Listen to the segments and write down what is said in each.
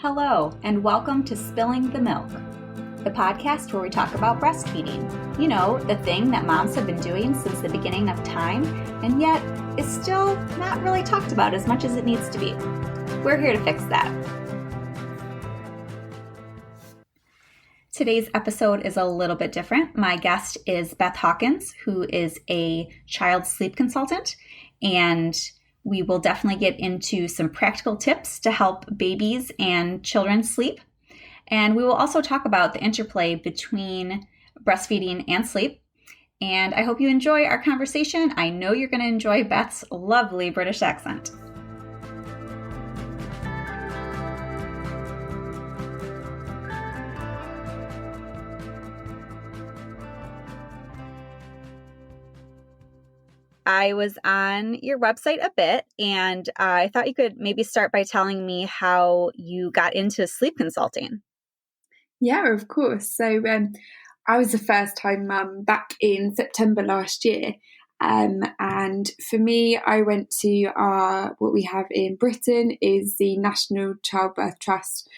Hello, and welcome to Spilling the Milk, the podcast where we talk about breastfeeding. You know, the thing that moms have been doing since the beginning of time, and yet is still not really talked about as much as it needs to be. We're here to fix that. Today's episode is a little bit different. My guest is Beth Hawkins, who is a child sleep consultant, and we will definitely get into some practical tips to help babies and children sleep. And we will also talk about the interplay between breastfeeding and sleep. And I hope you enjoy our conversation. I know you're going to enjoy Beth's lovely British accent. I was on your website a bit, and I thought you could maybe start by telling me how you got into sleep consulting. Yeah, of course. So I was a first-time mum back in September last year. And for me, I went to what we have in Britain is the National Childbirth Trust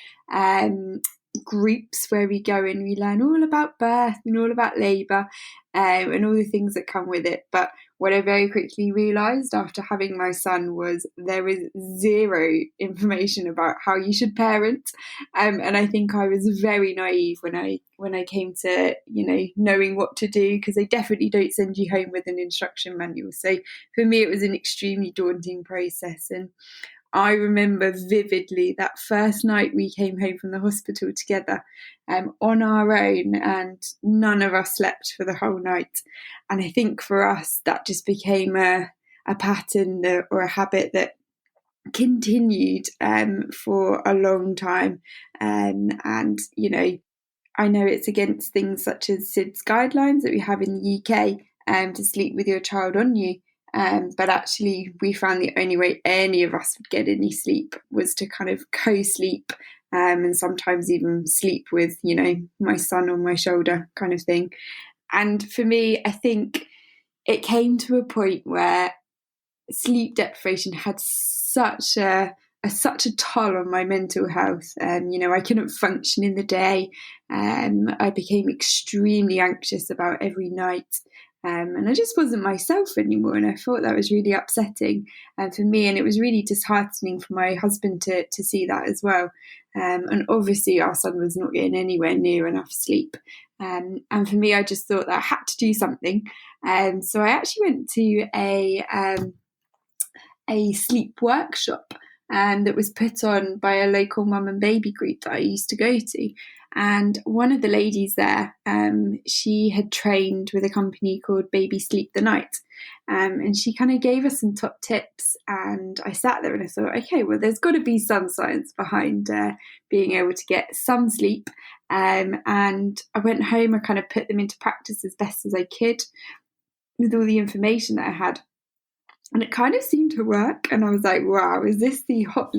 groups where we go and we learn all about birth and all about labour and all the things that come with it. But what I very quickly realised after having my son was there is zero information about how you should parent, and I think I was very naive when I came to knowing what to do, because they definitely don't send you home with an instruction manual. So for me, it was an extremely daunting process, and I remember vividly that first night we came home from the hospital together on our own, and none of us slept for the whole night. And I think for us, that just became a pattern or a habit that continued for a long time. And, I know it's against things such as SIDS guidelines that we have in the UK to sleep with your child on you. But actually, we found the only way any of us would get any sleep was to kind of co-sleep and sometimes even sleep with, my son on my shoulder kind of thing. And for me, I think it came to a point where sleep deprivation had such a toll on my mental health. I couldn't function in the day. I became extremely anxious about every night. And I just wasn't myself anymore, and I thought that was really upsetting for me, and it was really disheartening for my husband to see that as well. And obviously our son was not getting anywhere near enough sleep. And for me, I just thought that I had to do something. So I actually went to a sleep workshop that was put on by a local mum and baby group that I used to go to. And one of the ladies there, she had trained with a company called BabySleepTheNight. And she kind of gave us some top tips. And I sat there and I thought, okay, well, there's got to be some science behind being able to get some sleep. And I went home, I kind of put them into practice as best as I could with all the information that I had. And it kind of seemed to work. And I was like, wow, is this the hot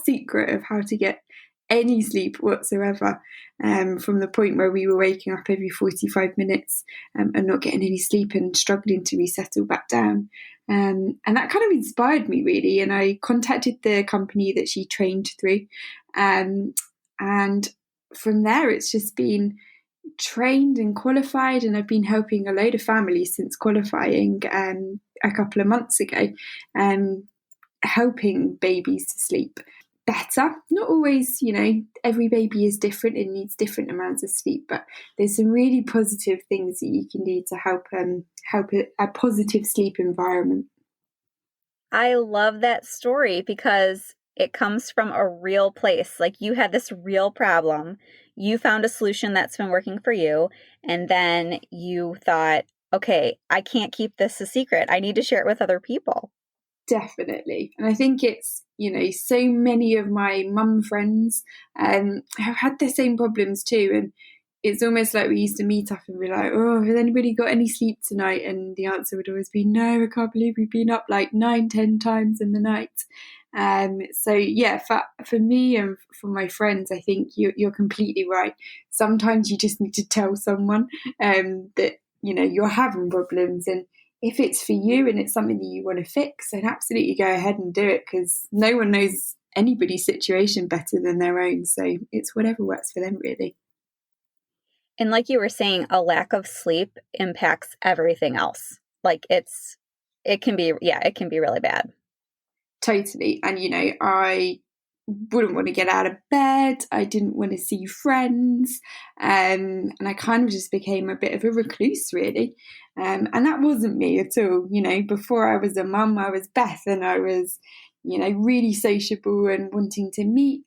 secret of how to get any sleep whatsoever, from the point where we were waking up every 45 minutes and not getting any sleep and struggling to resettle back down. And that kind of inspired me, really. And I contacted the company that she trained through. And from there, it's just been trained and qualified, and I've been helping a load of families since qualifying a couple of months ago, helping babies to sleep better. Not always, every baby is different and needs different amounts of sleep, but there's some really positive things that you can do to help a positive sleep environment. I love that story because it comes from a real place. Like, you had this real problem. You found a solution that's been working for you. And then you thought, okay, I can't keep this a secret. I need to share it with other people. Definitely. And I think it's, so many of my mum friends have had the same problems too. And it's almost like we used to meet up and be like, oh, has anybody got any sleep tonight? And the answer would always be, no, I can't believe we've been up like 9-10 times in the night. So yeah, for me and for my friends, I think you're completely right. Sometimes you just need to tell someone that, you're having problems, and if it's for you and it's something that you want to fix, then absolutely go ahead and do it, because no one knows anybody's situation better than their own. So it's whatever works for them, really. And like you were saying, a lack of sleep impacts everything else. Like it can be really bad. Totally. And, I wouldn't want to get out of bed. I didn't want to see friends. And I kind of just became a bit of a recluse, really. And that wasn't me at all. Before I was a mum, I was Beth, and I was, really sociable and wanting to meet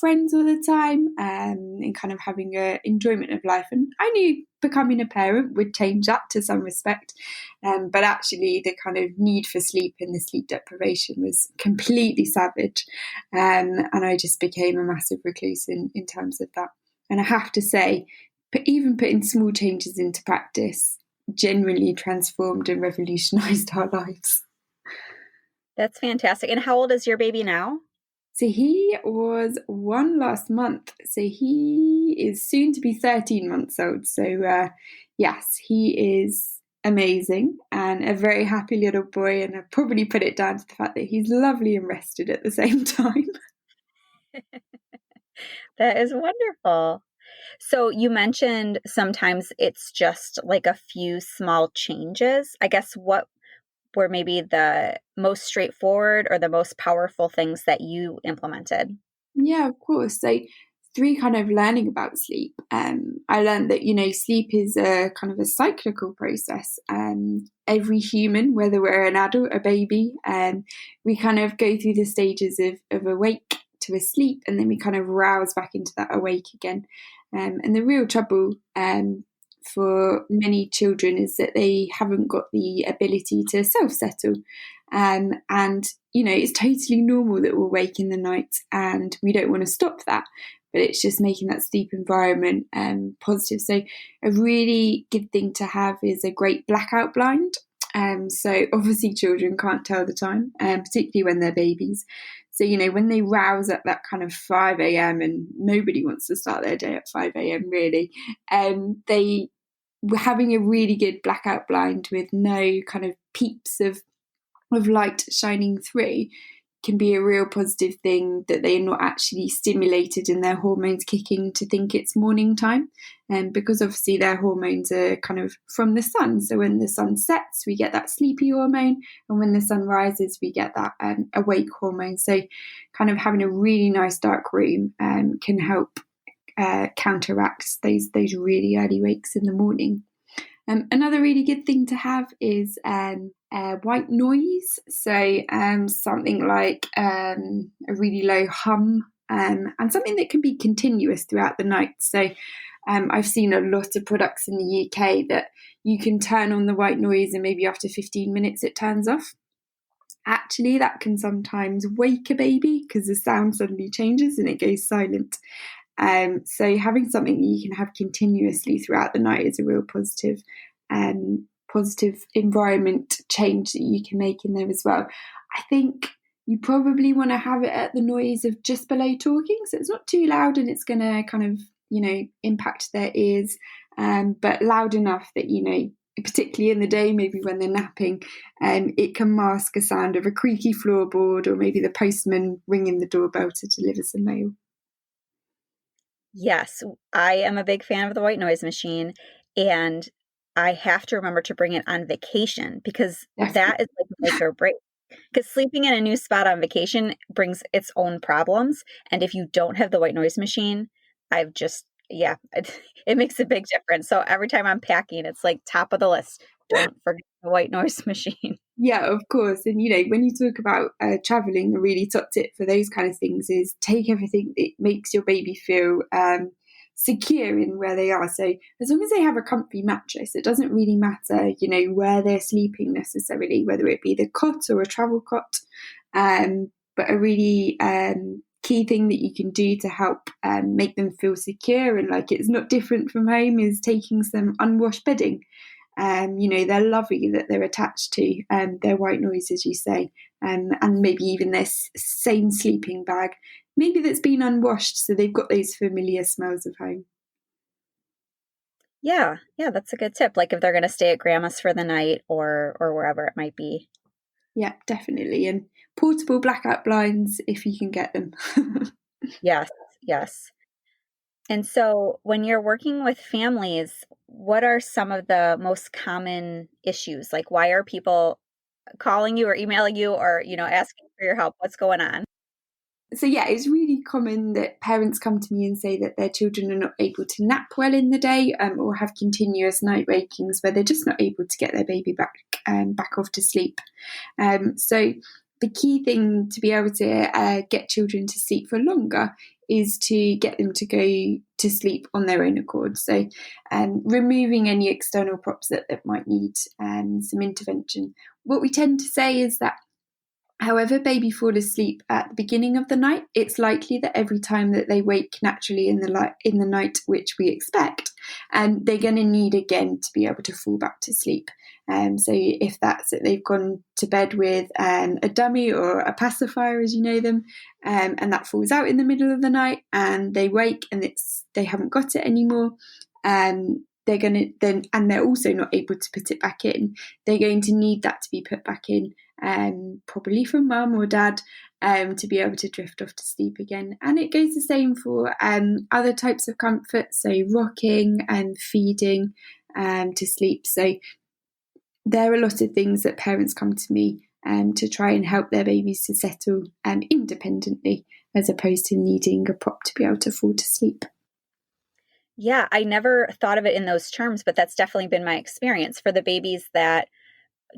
friends all the time, and kind of having a enjoyment of life. And I knew becoming a parent would change that to some respect. But actually, the kind of need for sleep and the sleep deprivation was completely savage. And I just became a massive recluse in terms of that. And I have to say, even putting small changes into practice genuinely transformed and revolutionized our lives. That's fantastic. And how old is your baby now? So he was 1 last month. So he is soon to be 13 months old. So yes, he is amazing and a very happy little boy. And I probably put it down to the fact that he's lovely and rested at the same time. That is wonderful. So you mentioned sometimes it's just like a few small changes. I guess what were maybe the most straightforward or the most powerful things that you implemented? Yeah, of course. So through kind of learning about sleep, I learned that, sleep is a kind of a cyclical process. Every human, whether we're an adult, a baby, we kind of go through the stages of awake to asleep, and then we kind of rouse back into that awake again. And the real trouble for many children is that they haven't got the ability to self-settle. And, it's totally normal that we'll wake in the night, and we don't want to stop that. But it's just making that sleep environment positive. So a really good thing to have is a great blackout blind. So obviously children can't tell the time, particularly when they're babies. So, when they rouse at that kind of 5 a.m. and nobody wants to start their day at 5 a.m. really, they were having a really good blackout blind with no kind of peeps of light shining through can be a real positive thing, that they're not actually stimulated and their hormones kicking to think it's morning time. And because obviously their hormones are kind of from the sun. So when the sun sets, we get that sleepy hormone. And when the sun rises, we get that awake hormone. So kind of having a really nice dark room can help counteract those really early wakes in the morning. Another really good thing to have is white noise. So something like a really low hum, and something that can be continuous throughout the night. So I've seen a lot of products in the UK that you can turn on the white noise and maybe after 15 minutes it turns off. Actually, that can sometimes wake a baby because the sound suddenly changes and it goes silent. So having something that you can have continuously throughout the night is a real positive environment change that you can make in there as well. I think you probably want to have it at the noise of just below talking, so it's not too loud and it's going to kind of impact their ears, but loud enough that particularly in the day, maybe when they're napping, it can mask a sound of a creaky floorboard or maybe the postman ringing the doorbell to deliver some mail. Yes, I am a big fan of the white noise machine, and I have to remember to bring it on vacation because that is like make or break. Because sleeping in a new spot on vacation brings its own problems. And if you don't have the white noise machine, it makes a big difference. So every time I'm packing, it's like top of the list. Don't forget the white noise machine. Yeah, of course. And, when you talk about traveling, a really top tip for those kind of things is take everything that makes your baby feel secure in where they are. So as long as they have a comfy mattress, it doesn't really matter, where they're sleeping necessarily, whether it be the cot or a travel cot. But a really key thing that you can do to help make them feel secure and like it's not different from home is taking some unwashed bedding. They're lovely that they're attached to their white noise, as you say, and maybe even their same sleeping bag, maybe that's been unwashed, so they've got those familiar smells of home. Yeah, that's a good tip. Like if they're going to stay at grandma's for the night or wherever it might be. Yeah, definitely. And portable blackout blinds if you can get them. Yes, yes. And so when you're working with families, what are some of the most common issues? Like, why are people calling you or emailing you or, asking for your help? What's going on? So yeah, it's really common that parents come to me and say that their children are not able to nap well in the day, or have continuous night wakings where they're just not able to get their baby back off to sleep. So the key thing to be able to get children to sleep for longer is to get them to go to sleep on their own accord. So removing any external props that might need some intervention. What we tend to say is that however baby fall asleep at the beginning of the night, it's likely that every time that they wake naturally in the night, which we expect, they're going to need again to be able to fall back to sleep. So if that's that they've gone to bed with a dummy or a pacifier, as you know them, and that falls out in the middle of the night, and they wake and they haven't got it anymore, they're going to then, and they're also not able to put it back in. They're going to need that to be put back in, probably from mum or dad, to be able to drift off to sleep again. And it goes the same for other types of comfort, so rocking and feeding to sleep. So there are a lot of things that parents come to me to try and help their babies to settle independently, as opposed to needing a prop to be able to fall to sleep. Yeah, I never thought of it in those terms, but that's definitely been my experience. For the babies that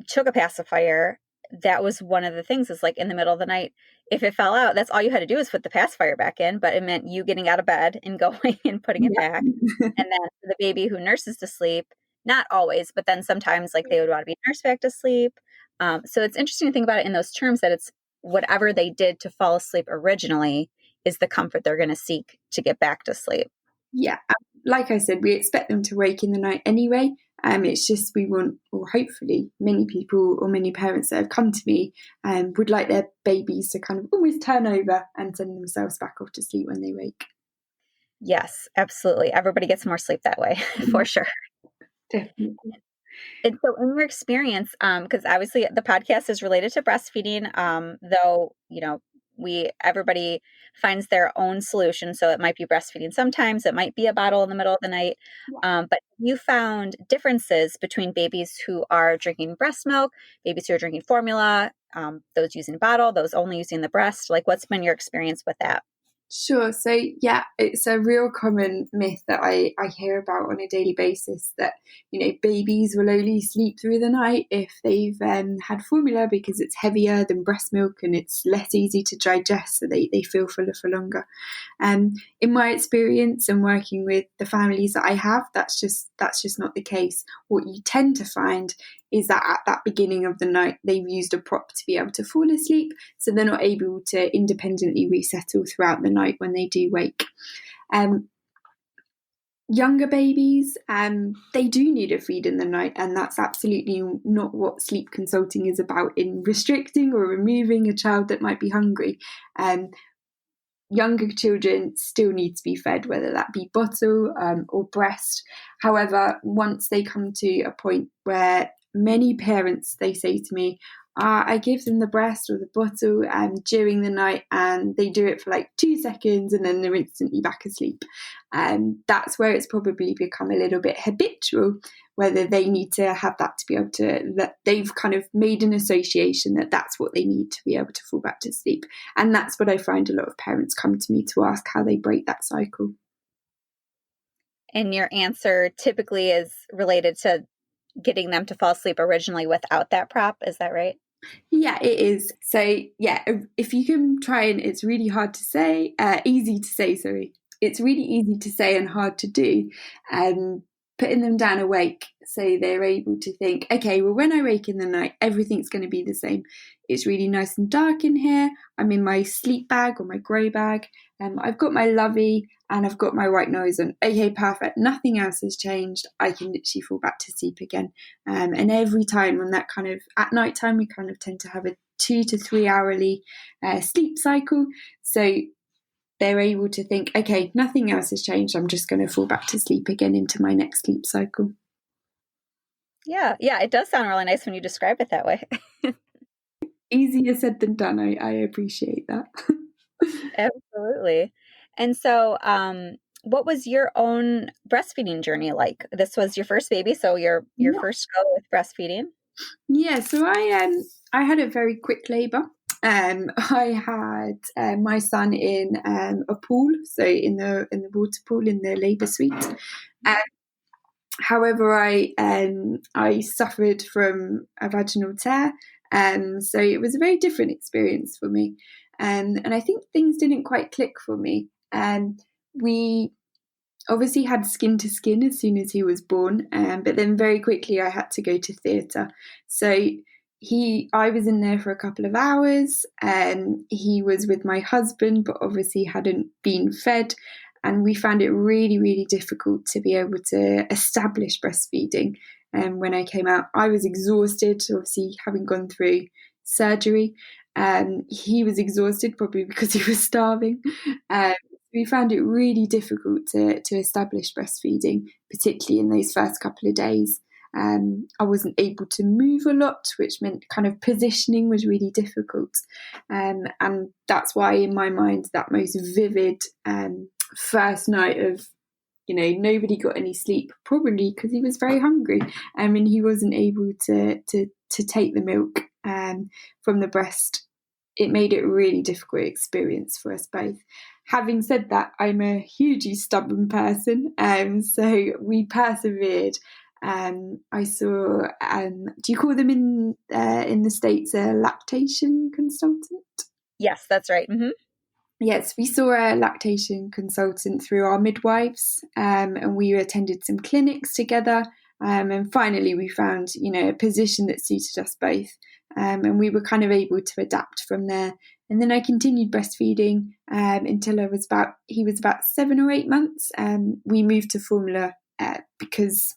took a pacifier, that was one of the things, is like in the middle of the night, if it fell out, that's all you had to do is put the pacifier back in, but it meant you getting out of bed and going and putting it back. And then for the baby who nurses to sleep, not always, but then sometimes like they would want to be nursed back to sleep. So it's interesting to think about it in those terms, that it's whatever they did to fall asleep originally is the comfort they're going to seek to get back to sleep. Yeah, like I said, we expect them to wake in the night anyway. It's just we want, or hopefully many people or many parents that have come to me would like their babies to kind of almost turn over and send themselves back off to sleep when they wake. Yes, absolutely. Everybody gets more sleep that way, for sure. Definitely. And so in your experience, because obviously the podcast is related to breastfeeding, though, everybody finds their own solution. So it might be breastfeeding sometimes, it might be a bottle in the middle of the night. But you found differences between babies who are drinking breast milk, babies who are drinking formula, those using bottle, those only using the breast. Like, what's been your experience with that? Sure. So, yeah, it's a real common myth that I hear about on a daily basis, that, babies will only sleep through the night if they've had formula, because it's heavier than breast milk and it's less easy to digest, so they feel fuller for longer. In my experience and working with the families that I have, that's just not the case. What you tend to find is that at that beginning of the night, they've used a prop to be able to fall asleep, so they're not able to independently resettle throughout the night when they do wake. Younger babies, they do need a feed in the night, and that's absolutely not what sleep consulting is about, in restricting or removing a child that might be hungry. Younger children still need to be fed, whether that be bottle or breast. However, once they come to a point where many parents, they say to me, I give them the breast or the bottle during the night, and they do it for like 2 seconds and then they're instantly back asleep. That's where it's probably become a little bit habitual, whether they need to have that to be able to, that they've kind of made an association that that's what they need to be able to fall back to sleep. And that's what I find a lot of parents come to me to ask, how they break that cycle. And your answer typically is related to getting them to fall asleep originally without that prop. Is that right? Yeah, it is. So yeah, if you can try, and it's really hard to say, easy to say, sorry. It's really easy to say and hard to do. Putting them down awake, so they're able to think, okay, well, when I wake in the night, everything's going to be the same. It's really nice and dark in here. I'm in my sleep bag or my grow bag. I've got my lovey and I've got my white noise on. Okay, perfect. Nothing else has changed. I can literally fall back to sleep again. And every time on that kind of, at night time, we kind of tend to have a 2 to 3 hourly sleep cycle. So they're able to think, okay, nothing else has changed. I'm just going to fall back to sleep again into my next sleep cycle. Yeah, it does sound really nice when you describe it that way. Easier said than done. I appreciate that. Absolutely. And so, what was your own breastfeeding journey like? This was your first baby, so your Yeah. first go with breastfeeding. Yeah, so I had a very quick labour. I had my son in a pool, so in the water pool in the labour suite. Um, However, I suffered from a vaginal tear, so it was a very different experience for me, and I think things didn't quite click for me. We obviously had skin to skin as soon as he was born, but then very quickly I had to go to theatre. So I was in there for a couple of hours, and he was with my husband, but obviously hadn't been fed. And we found it really, really difficult to be able to establish breastfeeding. And when I came out, I was exhausted, obviously having gone through surgery. He was exhausted, probably because he was starving. We found it really difficult to establish breastfeeding, particularly in those first couple of days. I wasn't able to move a lot, which meant kind of positioning was really difficult. And that's why, in my mind, that most vivid first night of, nobody got any sleep, probably because he was very hungry, and he wasn't able to take the milk from the breast. It made it a really difficult experience for us both. Having said that, I'm a hugely stubborn person, so we persevered. I saw, do you call them in the States a lactation consultant? Yes, that's right. Mm-hmm. Yes, we saw a lactation consultant through our midwives, and we attended some clinics together. And finally, we found, a position that suited us both, and we were kind of able to adapt from there. And then I continued breastfeeding until he was about 7 or 8 months. We moved to formula because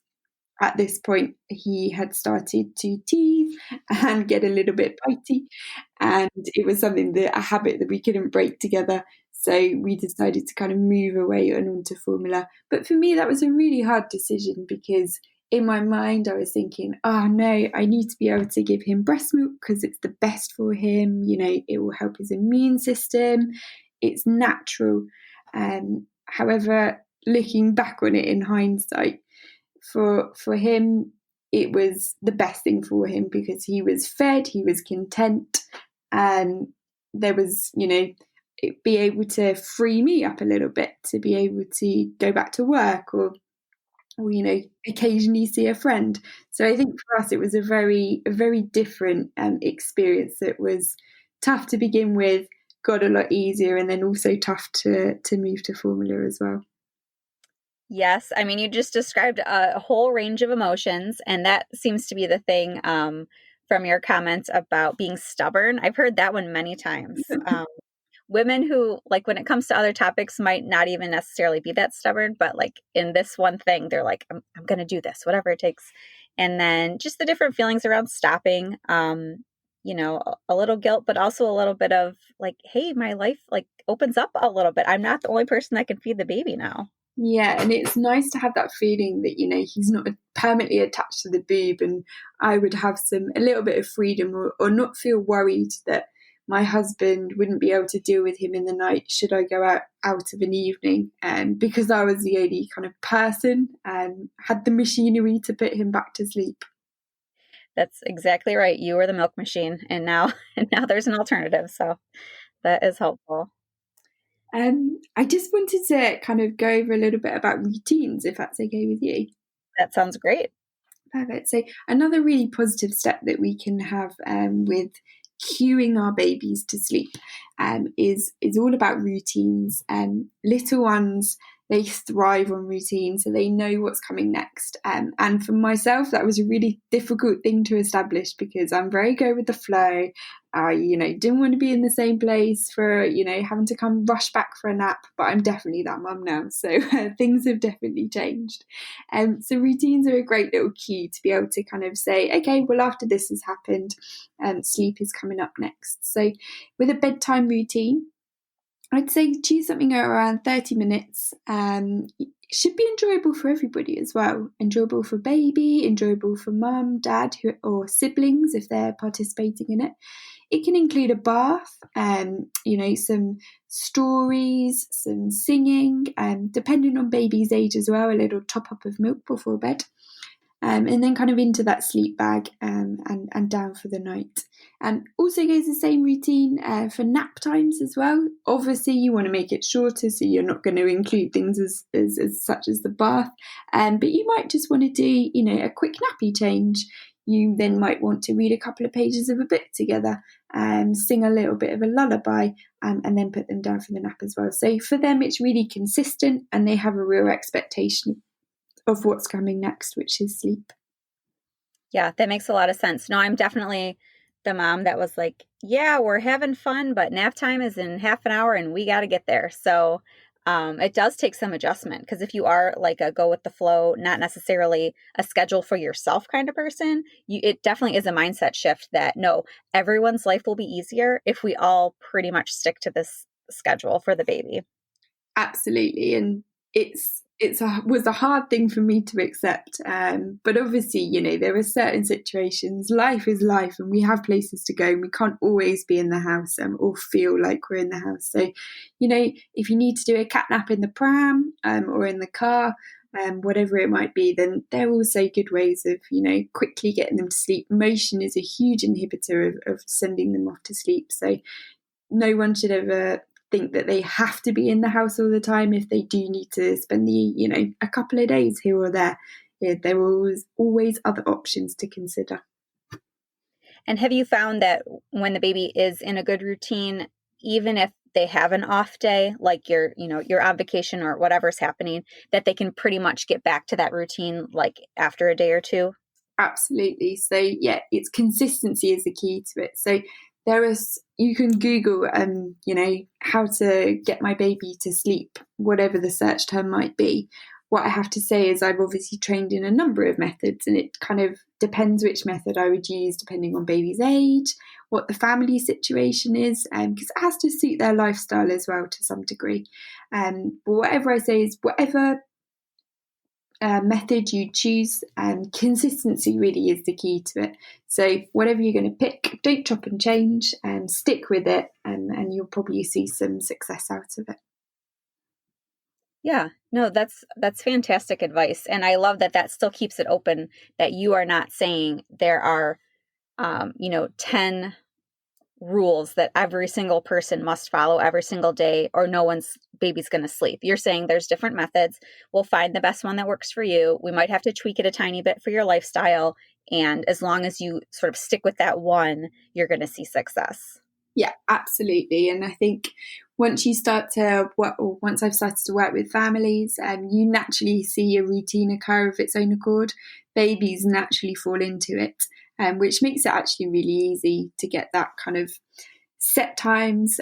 at this point he had started to teeth and get a little bit bitey, and it was a habit that we couldn't break together, so we decided to kind of move away and onto formula. But for me, that was a really hard decision, because in my mind I was thinking, oh no, I need to be able to give him breast milk because it's the best for him, it will help his immune system, it's natural. However, looking back on it in hindsight, for him, it was the best thing for him, because he was fed, he was content, and there was, it be able to free me up a little bit to be able to go back to work, or occasionally see a friend. So I think for us it was a very different experience. That was tough to begin with, got a lot easier, and then also tough to move to formula as well. Yes, I mean, you just described a whole range of emotions, and that seems to be the thing from your comments about being stubborn. I've heard that one many times. Women who, like, when it comes to other topics, might not even necessarily be that stubborn, but like in this one thing, they're like, I'm going to do this, whatever it takes. And then just the different feelings around stopping, a little guilt, but also a little bit of like, hey, my life like opens up a little bit. I'm not the only person that can feed the baby now. Yeah, and it's nice to have that feeling that, he's not permanently attached to the boob, and I would have a little bit of freedom, or not feel worried that my husband wouldn't be able to deal with him in the night should I go out of an evening, because I was the only kind of person and had the machinery to put him back to sleep. That's exactly right. You were the milk machine, and now there's an alternative. So that is helpful. I just wanted to kind of go over a little bit about routines, if that's okay with you. That sounds great. Perfect. So another really positive step that we can have with cueing our babies to sleep is all about routines. Little ones, they thrive on routine, so they know what's coming next. And for myself, that was a really difficult thing to establish, because I'm very go with the flow. I, didn't want to be in the same place for, having to come rush back for a nap, but I'm definitely that mum now. So things have definitely changed. So routines are a great little cue to be able to kind of say, okay, well, after this has happened, sleep is coming up next. So with a bedtime routine, I'd say choose something around 30 minutes. It should be enjoyable for everybody as well. Enjoyable for baby, enjoyable for mum, dad, or siblings if they're participating in it. it can include a bath, some stories, some singing, depending on baby's age as well, a little top up of milk before bed. And then kind of into that sleep bag and down for the night. And also goes the same routine for nap times as well. Obviously, you want to make it shorter, so you're not going to include things as such as the bath. But you might just want to do, a quick nappy change. You then might want to read a couple of pages of a book together, sing a little bit of a lullaby, and then put them down for the nap as well. So for them, it's really consistent, and they have a real expectation of what's coming next, which is sleep. Yeah, that makes a lot of sense. No, I'm definitely the mom that was like, yeah, we're having fun, but nap time is in half an hour and we got to get there. So it does take some adjustment, because if you are like a go with the flow, not necessarily a schedule for yourself kind of person, it definitely is a mindset shift that no, everyone's life will be easier if we all pretty much stick to this schedule for the baby. Absolutely. And was a hard thing for me to accept. But obviously, there are certain situations, life is life, and we have places to go, and we can't always be in the house or feel like we're in the house. So, if you need to do a cat nap in the pram or in the car, whatever it might be, then there are also good ways of, quickly getting them to sleep. Motion is a huge inhibitor of sending them off to sleep. So no one should ever think that they have to be in the house all the time. If they do need to spend a couple of days here or there, there are always other options to consider. And have you found that when the baby is in a good routine, even if they have an off day, like you're on vacation or whatever's happening, that they can pretty much get back to that routine like after a day or two? Absolutely. So yeah, it's consistency is the key to it. So you can Google, how to get my baby to sleep, whatever the search term might be. What I have to say is I've obviously trained in a number of methods, and it kind of depends which method I would use depending on baby's age, what the family situation is, because it has to suit their lifestyle as well to some degree. But whatever I say is whatever method you choose, and consistency really is the key to it. So whatever you're going to pick, don't chop and change, and stick with it, and you'll probably see some success out of it. Yeah, no, that's fantastic advice. And I love that still keeps it open, that you are not saying there are 10 rules that every single person must follow every single day, or no one's baby's going to sleep. You're saying there's different methods. We'll find the best one that works for you. We might have to tweak it a tiny bit for your lifestyle. And as long as you sort of stick with that one, you're going to see success. Yeah, absolutely. And I think once I've started to work with families, you naturally see a routine occur of its own accord. Babies naturally fall into it, which makes it actually really easy to get that kind of set times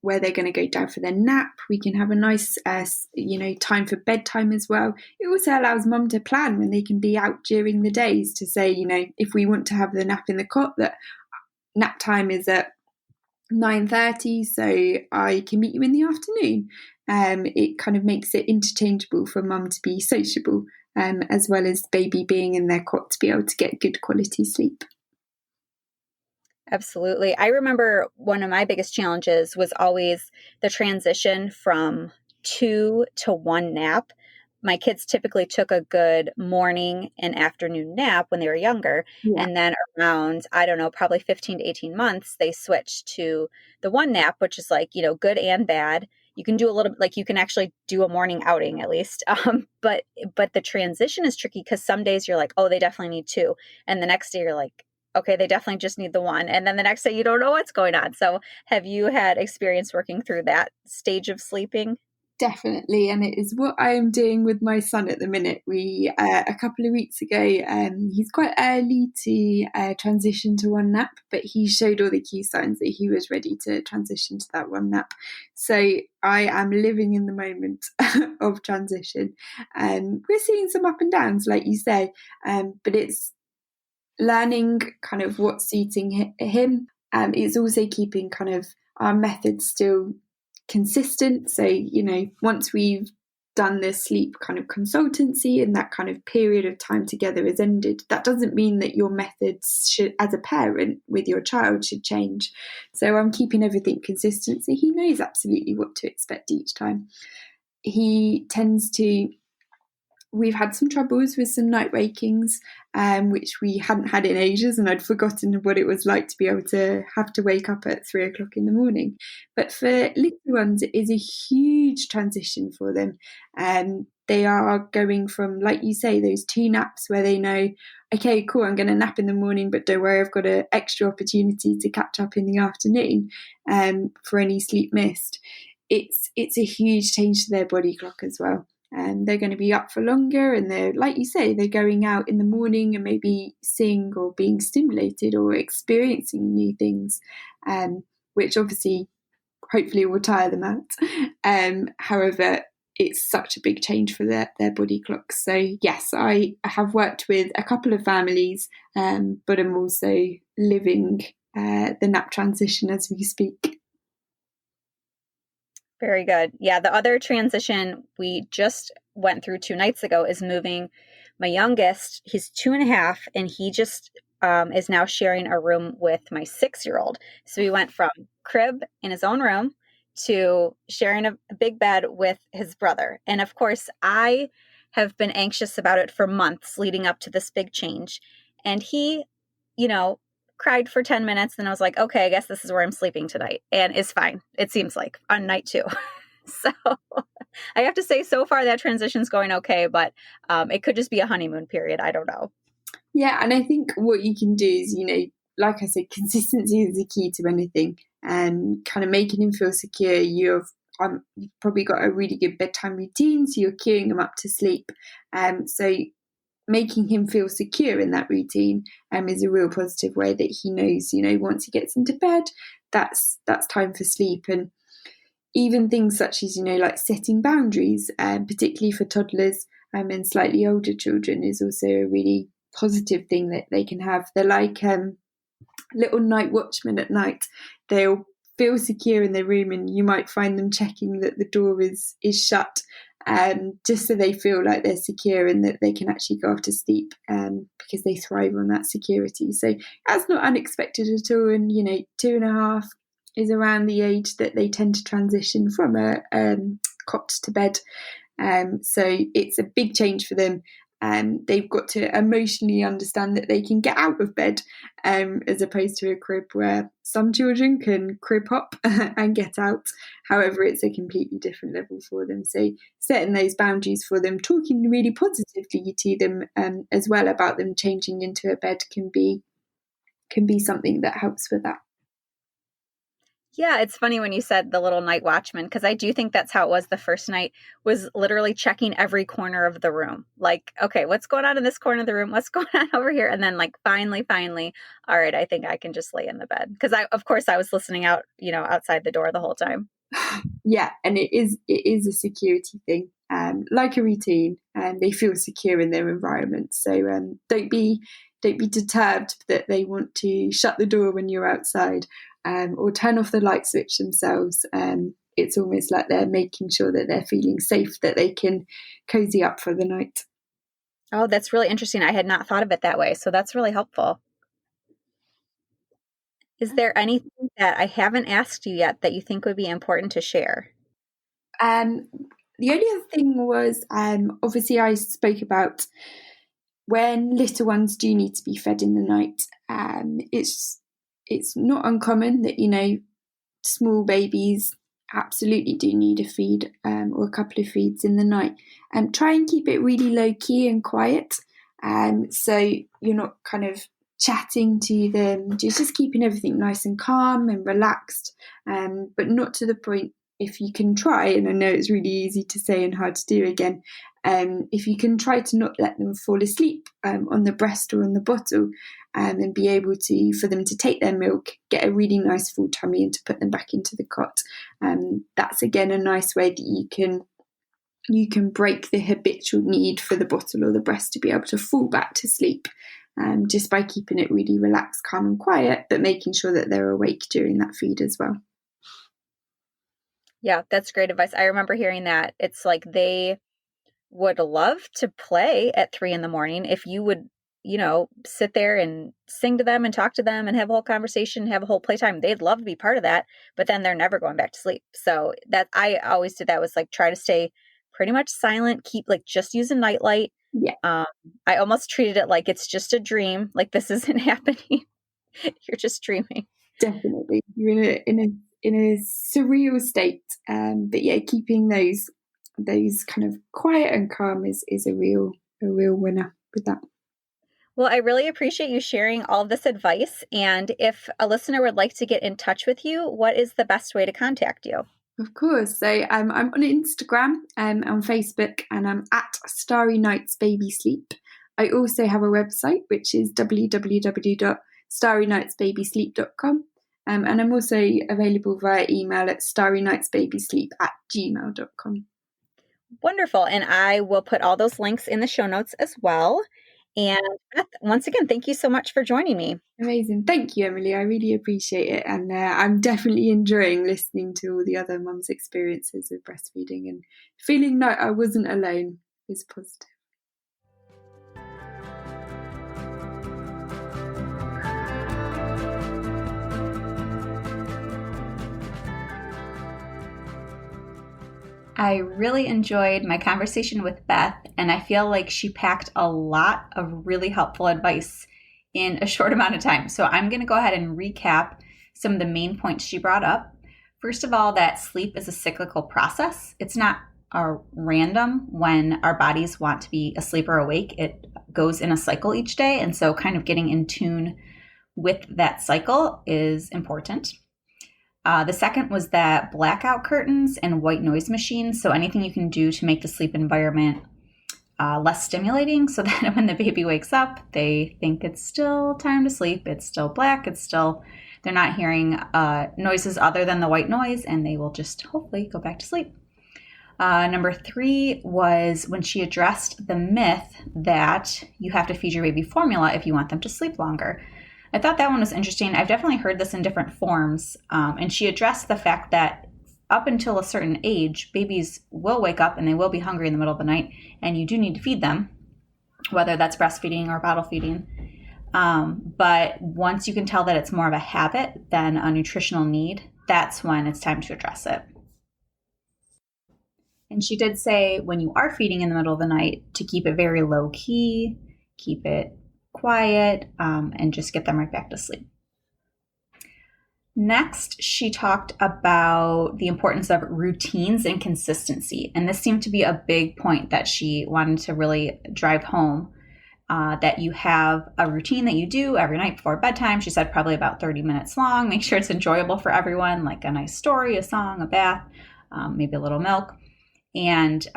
where they're going to go down for their nap. We can have a nice, time for bedtime as well. It also allows mum to plan when they can be out during the days, to say, if we want to have the nap in the cot, that nap time is at 9:30, so I can meet you in the afternoon. It kind of makes it interchangeable for mum to be sociable, as well as baby being in their cot to be able to get good quality sleep. Absolutely. I remember one of my biggest challenges was always the transition from 2 to 1 nap. My kids typically took a good morning and afternoon nap when they were younger. Yeah. And then around, I don't know, probably 15 to 18 months, they switched to the 1 nap, which is like, good and bad. You can do a little, like you can actually do a morning outing at least. But the transition is tricky, because some days you're like, oh, they definitely need 2. And the next day you're like, okay, they definitely just need the 1. And then the next day you don't know what's going on. So have you had experience working through that stage of sleeping? Definitely, and it is what I am doing with my son at the minute. We a couple of weeks ago, he's quite early to transition to 1 nap, but he showed all the key signs that he was ready to transition to that 1 nap. So I am living in the moment of transition, and we're seeing some up and downs, like you say, but it's learning kind of what's suiting him. It's also keeping kind of our methods still consistent. So, once we've done the sleep kind of consultancy and that kind of period of time together has ended, that doesn't mean that your methods should, as a parent with your child, should change. So I'm keeping everything consistent, so he knows absolutely what to expect each time. He tends to, we've had some troubles with some night wakings, which we hadn't had in ages, and I'd forgotten what it was like to be able to have to wake up at 3 o'clock in the morning. But for little ones, it is a huge transition for them. They are going from, like you say, those 2 naps where they know, okay, cool, I'm going to nap in the morning, but don't worry, I've got an extra opportunity to catch up in the afternoon for any sleep missed. It's a huge change to their body clock as well. And they're going to be up for longer, and they're, like you say, they're going out in the morning and maybe seeing or being stimulated or experiencing new things, which obviously hopefully will tire them out. However, it's such a big change for their body clocks. So yes, I have worked with a couple of families, but I'm also living the nap transition as we speak. Very good. Yeah, the other transition we just went through 2 nights ago is moving my youngest. He's 2.5, and he just is now sharing a room with my 6-year-old. So we went from crib in his own room to sharing a big bed with his brother. And of course, I have been anxious about it for months leading up to this big change. And he, cried for 10 minutes, and I was like, okay, I guess this is where I'm sleeping tonight, and it's fine. It seems like on night 2. So I have to say, so far that transition's going okay, but it could just be a honeymoon period. I don't know. Yeah, and I think what you can do is, like I said, consistency is the key to anything, and kind of making him feel secure. You've probably got a really good bedtime routine, so you're cueing him up to sleep. So making him feel secure in that routine is a real positive way that he knows, once he gets into bed, that's time for sleep. And even things such as, like setting boundaries, particularly for toddlers and slightly older children, is also a really positive thing that they can have. They're like little night watchmen at night. They'll feel secure in their room, and you might find them checking that the door is shut, just so they feel like they're secure and that they can actually go off to sleep, because they thrive on that security. So that's not unexpected at all. And 2.5 is around the age that they tend to transition from a cot to bed. So it's a big change for them. They've got to emotionally understand that they can get out of bed, as opposed to a crib where some children can crib hop and get out. However, it's a completely different level for them. So setting those boundaries for them, talking really positively to them as well about them changing into a bed can be something that helps with that. Yeah, it's funny when you said the little night watchman, because I do think that's how it was the first night, was literally checking every corner of the room. Like, okay, what's going on in this corner of the room? What's going on over here? And then finally, all right, I think I can just lay in the bed. Because I was listening out, outside the door the whole time. Yeah, and it is a security thing, like a routine, and they feel secure in their environment. So don't be deterred that they want to shut the door when you're outside, or turn off the light switch themselves. It's almost like they're making sure that they're feeling safe, that they can cozy up for the night. Oh, that's really interesting. I had not thought of it that way. So that's really helpful. Is there anything that I haven't asked you yet that you think would be important to share? The only other thing was, obviously I spoke about when little ones do need to be fed in the night. It's not uncommon that, small babies absolutely do need a feed, or a couple of feeds in the night. Try and keep it really low key and quiet. So you're not kind of chatting to them, just keeping everything nice and calm and relaxed, but not to the point. If you can try, and I know it's really easy to say and hard to do again, if you can try to not let them fall asleep on the breast or on the bottle, and be able for them to take their milk, get a really nice full tummy, and to put them back into the cot. That's again a nice way that you can break the habitual need for the bottle or the breast to be able to fall back to sleep, just by keeping it really relaxed, calm and quiet, but making sure that they're awake during that feed as well. Yeah, that's great advice. I remember hearing that. It's like they would love to play at 3 a.m. if you would, sit there and sing to them and talk to them and have a whole conversation, have a whole playtime. They'd love to be part of that, but then they're never going back to sleep. So that I always did that, was like try to stay pretty much silent, keep like just use a nightlight. Yeah. I almost treated it like it's just a dream, like this isn't happening. You're just dreaming. Definitely. You're in a surreal state. But yeah, keeping those kind of quiet and calm is a real winner with that. Well, I really appreciate you sharing all of this advice. And if a listener would like to get in touch with you, what is the best way to contact you? Of course. So I'm on Instagram, on Facebook, and I'm at Starry Nights Baby Sleep. I also have a website, which is www.starrynightsbabysleep.com. And I'm also available via email at starrynightsbabysleep@gmail.com. Wonderful. And I will put all those links in the show notes as well. And Beth, once again, thank you so much for joining me. Amazing. Thank you, Emily. I really appreciate it. And I'm definitely enjoying listening to all the other mums' experiences with breastfeeding, and feeling like I wasn't alone is positive. I really enjoyed my conversation with Beth, and I feel like she packed a lot of really helpful advice in a short amount of time. So I'm going to go ahead and recap some of the main points she brought up. First of all, that sleep is a cyclical process. It's not random when our bodies want to be asleep or awake. It goes in a cycle each day, and so kind of getting in tune with that cycle is important. The second was that blackout curtains and white noise machines. So anything you can do to make the sleep environment less stimulating, so that when the baby wakes up, they think it's still time to sleep. It's still black. They're not hearing noises other than the white noise, and they will just hopefully go back to sleep. Number 3 was when she addressed the myth that you have to feed your baby formula if you want them to sleep longer. I thought that one was interesting. I've definitely heard this in different forms. And she addressed the fact that up until a certain age, babies will wake up and they will be hungry in the middle of the night, and you do need to feed them, whether that's breastfeeding or bottle feeding. But once you can tell that it's more of a habit than a nutritional need, that's when it's time to address it. And she did say when you are feeding in the middle of the night to keep it very low key, keep it quiet, and just get them right back to sleep. Next, she talked about the importance of routines and consistency. And this seemed to be a big point that she wanted to really drive home, that you have a routine that you do every night before bedtime. She said probably about 30 minutes long. Make sure it's enjoyable for everyone, like a nice story, a song, a bath, maybe a little milk, and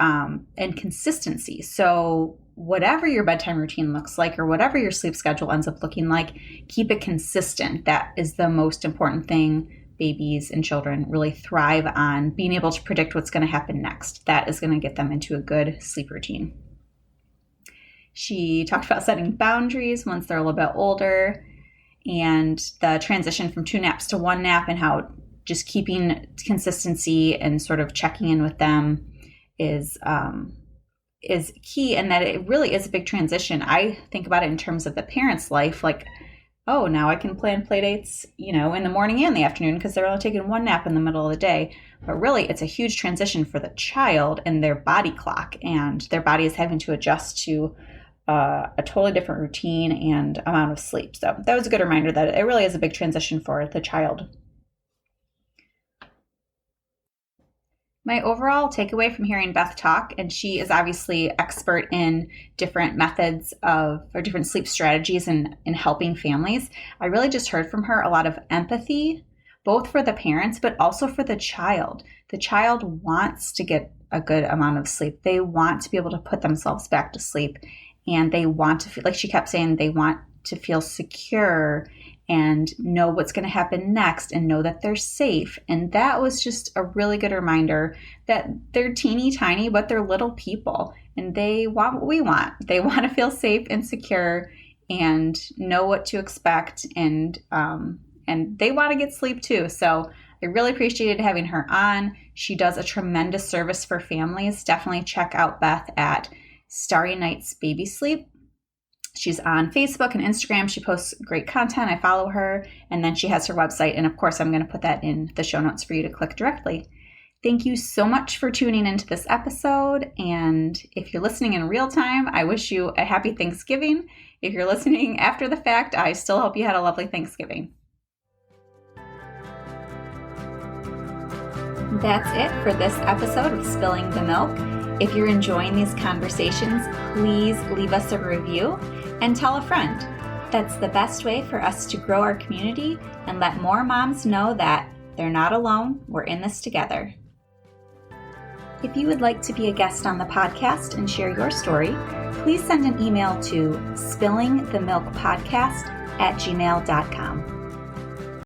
consistency. So whatever your bedtime routine looks like, or whatever your sleep schedule ends up looking like, keep it consistent. That is the most important thing. Babies and children really thrive on being able to predict what's going to happen next. That is going to get them into a good sleep routine. She talked about setting boundaries once they're a little bit older, and the transition from 2 naps to 1 nap, and how just keeping consistency and sort of checking in with them is key, and that it really is a big transition. I think about it in terms of the parent's life, like, oh, now I can plan play dates, in the morning and the afternoon because they're only taking 1 nap in the middle of the day. But really, it's a huge transition for the child and their body clock, and their body is having to adjust to a totally different routine and amount of sleep. So that was a good reminder that it really is a big transition for the child. My overall takeaway from hearing Beth talk, and she is obviously expert in different methods or different sleep strategies in helping families. I really just heard from her a lot of empathy, both for the parents, but also for the child. The child wants to get a good amount of sleep. They want to be able to put themselves back to sleep, and they want to feel, like she kept saying, they want to feel secure and know what's going to happen next and know that they're safe. And that was just a really good reminder that they're teeny tiny, but they're little people, and they want what we want. They want to feel safe and secure and know what to expect, and they want to get sleep too. So I really appreciated having her on. She does a tremendous service for families. Definitely check out Beth at Starry Night's Baby Sleep. She's on Facebook and Instagram. She posts great content. I follow her. And then she has her website. And of course, I'm going to put that in the show notes for you to click directly. Thank you so much for tuning into this episode. And if you're listening in real time, I wish you a happy Thanksgiving. If you're listening after the fact, I still hope you had a lovely Thanksgiving. That's it for this episode of Spilling the Milk. If you're enjoying these conversations, please leave us a review and tell a friend. That's the best way for us to grow our community and let more moms know that they're not alone. We're in this together. If you would like to be a guest on the podcast and share your story, please send an email to spillingthemilkpodcast@gmail.com.